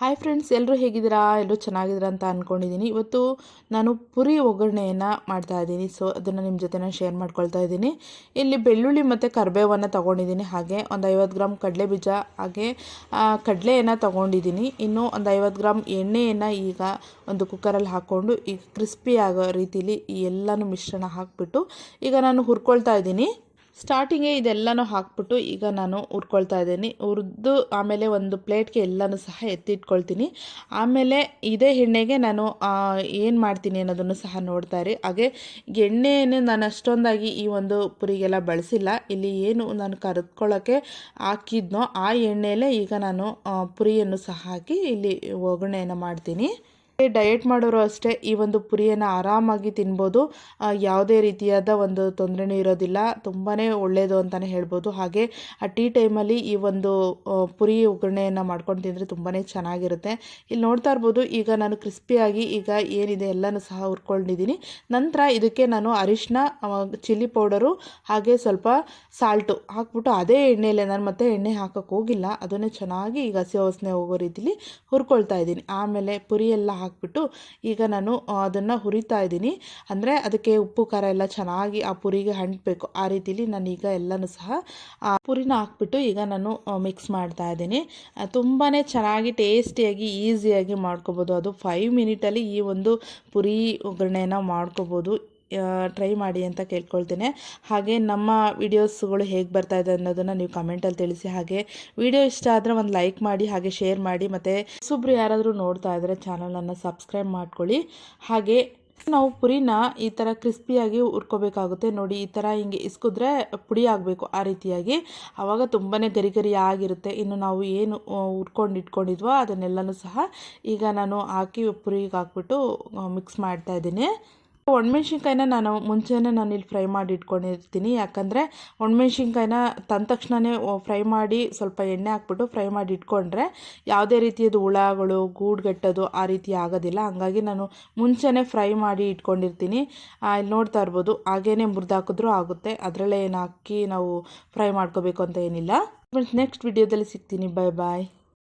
Hi friends, ಎಲ್ಲರೂ ಹೇಗಿದ್ದೀರಾ? ಎಲ್ಲರೂ ಚೆನ್ನಾಗಿದ್ದೀರಾ ಅಂತ ಅಂದ್ಕೊಂಡಿದ್ದೀನಿ. ಇವತ್ತು ನಾನು ಪುರಿ ಒಗ್ಗರಣೆಯನ್ನು ಮಾಡ್ತಾಯಿದ್ದೀನಿ. ಸೊ ಅದನ್ನು ನಿಮ್ಮ ಜೊತೆ ನಾನು ಶೇರ್ ಮಾಡ್ಕೊಳ್ತಾ ಇದ್ದೀನಿ. ಇಲ್ಲಿ ಬೆಳ್ಳುಳ್ಳಿ ಮತ್ತು ಕರಿಬೇವನ್ನು ತೊಗೊಂಡಿದ್ದೀನಿ. ಹಾಗೆ ಒಂದು 50 ಗ್ರಾಮ್ ಕಡಲೆ ಬೀಜ, ಹಾಗೆ ಕಡಲೆಯನ್ನು ತೊಗೊಂಡಿದ್ದೀನಿ. ಇನ್ನು ಒಂದು 50 ಗ್ರಾಮ್ ಎಣ್ಣೆಯನ್ನು ಈಗ ಒಂದು ಕುಕ್ಕರಲ್ಲಿ ಹಾಕ್ಕೊಂಡು ಈಗ ಕ್ರಿಸ್ಪಿ ಆಗೋ ರೀತಿಲಿ ಈ ಎಲ್ಲನೂ ಮಿಶ್ರಣ ಹಾಕಿಬಿಟ್ಟು ಈಗ ನಾನು ಹುರ್ಕೊಳ್ತಾ ಇದ್ದೀನಿ. ಸ್ಟಾರ್ಟಿಂಗೇ ಇದೆಲ್ಲನೂ ಹಾಕ್ಬಿಟ್ಟು ಈಗ ನಾನು ಹುರ್ಕೊಳ್ತಾ ಇದ್ದೀನಿ. ಹುರಿದು ಆಮೇಲೆ ಒಂದು ಪ್ಲೇಟ್ಗೆ ಎಲ್ಲನೂ ಸಹ ಎತ್ತಿಟ್ಕೊಳ್ತೀನಿ. ಆಮೇಲೆ ಇದೇ ಎಣ್ಣೆಗೆ ನಾನು ಏನು ಮಾಡ್ತೀನಿ ಅನ್ನೋದನ್ನು ಸಹ ನೋಡ್ತಾ ಇರಿ. ಹಾಗೆ ಎಣ್ಣೆಯನ್ನು ನಾನು ಅಷ್ಟೊಂದಾಗಿ ಈ ಒಂದು ಪುರಿಗೆಲ್ಲ ಬಳಸಿಲ್ಲ. ಇಲ್ಲಿ ಏನು ನಾನು ಕರೆದುಕೊಳ್ಳೋಕ್ಕೆ ಹಾಕಿದ್ನೋ ಆ ಎಣ್ಣೆಯಲ್ಲೇ ಈಗ ನಾನು ಪುರಿಯನ್ನು ಸಹ ಹಾಕಿ ಇಲ್ಲಿ ಒಗ್ಗರಣೆಯನ್ನು ಮಾಡ್ತೀನಿ. ಡಯಟ್ ಮಾಡೋರು ಅಷ್ಟೇ ಈ ಒಂದು ಪುರಿಯನ್ನು ಆರಾಮಾಗಿ ತಿನ್ಬೋದು. ಯಾವುದೇ ರೀತಿಯಾದ ಒಂದು ತೊಂದರೆನೂ ಇರೋದಿಲ್ಲ. ತುಂಬಾ ಒಳ್ಳೆಯದು ಅಂತಲೇ ಹೇಳ್ಬೋದು. ಹಾಗೆ ಆ ಟೀ ಟೈಮಲ್ಲಿ ಈ ಒಂದು ಪುರಿ ಒಗ್ಗರಣೆಯನ್ನು ಮಾಡ್ಕೊಂಡು ತಿಂದರೆ ತುಂಬಾ ಚೆನ್ನಾಗಿರುತ್ತೆ. ಇಲ್ಲಿ ನೋಡ್ತಾ ಇರ್ಬೋದು, ಈಗ ನಾನು ಕ್ರಿಸ್ಪಿಯಾಗಿ ಈಗ ಏನಿದೆ ಎಲ್ಲನೂ ಸಹ ಹುರ್ಕೊಂಡಿದ್ದೀನಿ. ನಂತರ ಇದಕ್ಕೆ ನಾನು ಅರಿಶಿನ, ಚಿಲ್ಲಿ ಪೌಡರು ಹಾಗೆ ಸ್ವಲ್ಪ ಸಾಲ್ಟು ಹಾಕ್ಬಿಟ್ಟು ಅದೇ ಎಣ್ಣೆಯಲ್ಲೇ, ನಾನು ಮತ್ತೆ ಎಣ್ಣೆ ಹಾಕೋಕ್ಕೆ ಹೋಗಿಲ್ಲ, ಅದನ್ನೇ ಚೆನ್ನಾಗಿ ಈಗ ಹಸಿ ವಾಸನೆ ಹೋಗೋ ರೀತಿಲಿ ಹುರ್ಕೊಳ್ತಾ ಇದ್ದೀನಿ. ಆಮೇಲೆ ಪುರಿ ಎಲ್ಲ ಹಾಕ್ಬಿಟ್ಟು ಈಗ ನಾನು ಅದನ್ನು ಹುರಿತಾ ಇದ್ದೀನಿ. ಅಂದರೆ ಅದಕ್ಕೆ ಉಪ್ಪು ಖಾರ ಎಲ್ಲ ಚೆನ್ನಾಗಿ ಆ ಪುರಿಗೆ ಅಂಟಬೇಕು. ಆ ರೀತಿಲಿ ನಾನೀಗ ಎಲ್ಲನೂ ಸಹ ಪುರಿನ ಹಾಕ್ಬಿಟ್ಟು ಈಗ ನಾನು ಮಿಕ್ಸ್ ಮಾಡ್ತಾ ಇದ್ದೀನಿ. ತುಂಬಾ ಚೆನ್ನಾಗಿ ಟೇಸ್ಟಿಯಾಗಿ ಈಸಿಯಾಗಿ ಮಾಡ್ಕೋಬೋದು. ಅದು 5 ಮಿನಿಟಲ್ಲಿ ಈ ಒಂದು ಪುರಿ ಒಗ್ಗರಣೆಯನ್ನು ಮಾಡ್ಕೋಬೋದು. ಟ್ರೈ ಮಾಡಿ ಅಂತ ಕೇಳ್ಕೊಳ್ತೇನೆ. ಹಾಗೆ ನಮ್ಮ ವಿಡಿಯೋಸ್ಗಳು ಹೇಗೆ ಬರ್ತಾ ಇದೆ ಅನ್ನೋದನ್ನು ನೀವು ಕಮೆಂಟಲ್ಲಿ ತಿಳಿಸಿ. ಹಾಗೆ ವಿಡಿಯೋ ಇಷ್ಟ ಆದರೆ ಒಂದು ಲೈಕ್ ಮಾಡಿ, ಹಾಗೆ ಶೇರ್ ಮಾಡಿ. ಮತ್ತು ಹೊಸಬ್ರು ಯಾರಾದರೂ ನೋಡ್ತಾ ಇದ್ದರೆ ಚಾನಲನ್ನು ಸಬ್ಸ್ಕ್ರೈಬ್ ಮಾಡ್ಕೊಳ್ಳಿ. ಹಾಗೆ ನಾವು ಪುರಿನ ಈ ಥರ ಕ್ರಿಸ್ಪಿಯಾಗಿ ಹುರ್ಕೋಬೇಕಾಗುತ್ತೆ. ನೋಡಿ, ಈ ಥರ ಹಿಂಗೆ ಇಸ್ಕಿದ್ರೆ ಪುಡಿ ಆಗಬೇಕು ಆ ರೀತಿಯಾಗಿ. ಆವಾಗ ತುಂಬಾ ಗರಿ ಗರಿ ಆಗಿರುತ್ತೆ. ಇನ್ನು ನಾವು ಏನು ಹುರ್ಕೊಂಡು ಇಟ್ಕೊಂಡಿದ್ವೋ ಅದನ್ನೆಲ್ಲನೂ ಸಹ ಈಗ ನಾನು ಹಾಕಿ ಪುರಿಗೆ ಹಾಕ್ಬಿಟ್ಟು ಮಿಕ್ಸ್ ಮಾಡ್ತಾ ಇದ್ದೀನಿ. ಒಣಮೆಣ್ಸಿನ್ಕಾಯಿನ ನಾನು ಇಲ್ಲಿ ಫ್ರೈ ಮಾಡಿ ಇಟ್ಕೊಂಡಿರ್ತೀನಿ. ಯಾಕಂದರೆ ಒಣಮೆಣ್ಸಿನ್ಕಾಯಿನ ತಂದ ತಕ್ಷಣವೇ ಫ್ರೈ ಮಾಡಿ ಸ್ವಲ್ಪ ಎಣ್ಣೆ ಹಾಕ್ಬಿಟ್ಟು ಫ್ರೈ ಮಾಡಿ ಇಟ್ಕೊಂಡ್ರೆ ಯಾವುದೇ ರೀತಿಯದು ಹುಳಗಳು, ಗೂಡುಗಟ್ಟೋದು ಆ ರೀತಿ ಆಗೋದಿಲ್ಲ. ಹಾಗಾಗಿ ನಾನು ಮುಂಚೆನೇ ಫ್ರೈ ಮಾಡಿ ಇಟ್ಕೊಂಡಿರ್ತೀನಿ. ಇಲ್ಲಿ ನೋಡ್ತಾ ಇರ್ಬೋದು, ಹಾಗೇ ಮುರಿದಾಕಿದ್ರೂ ಆಗುತ್ತೆ. ಅದರಲ್ಲೇ ಏನು ಹಾಕಿ ನಾವು ಫ್ರೈ ಮಾಡ್ಕೋಬೇಕು ಅಂತ ಏನಿಲ್ಲ. ನೆಕ್ಸ್ಟ್ ವಿಡಿಯೋದಲ್ಲಿ ಸಿಗ್ತೀನಿ. ಬಾಯ್ ಬಾಯ್.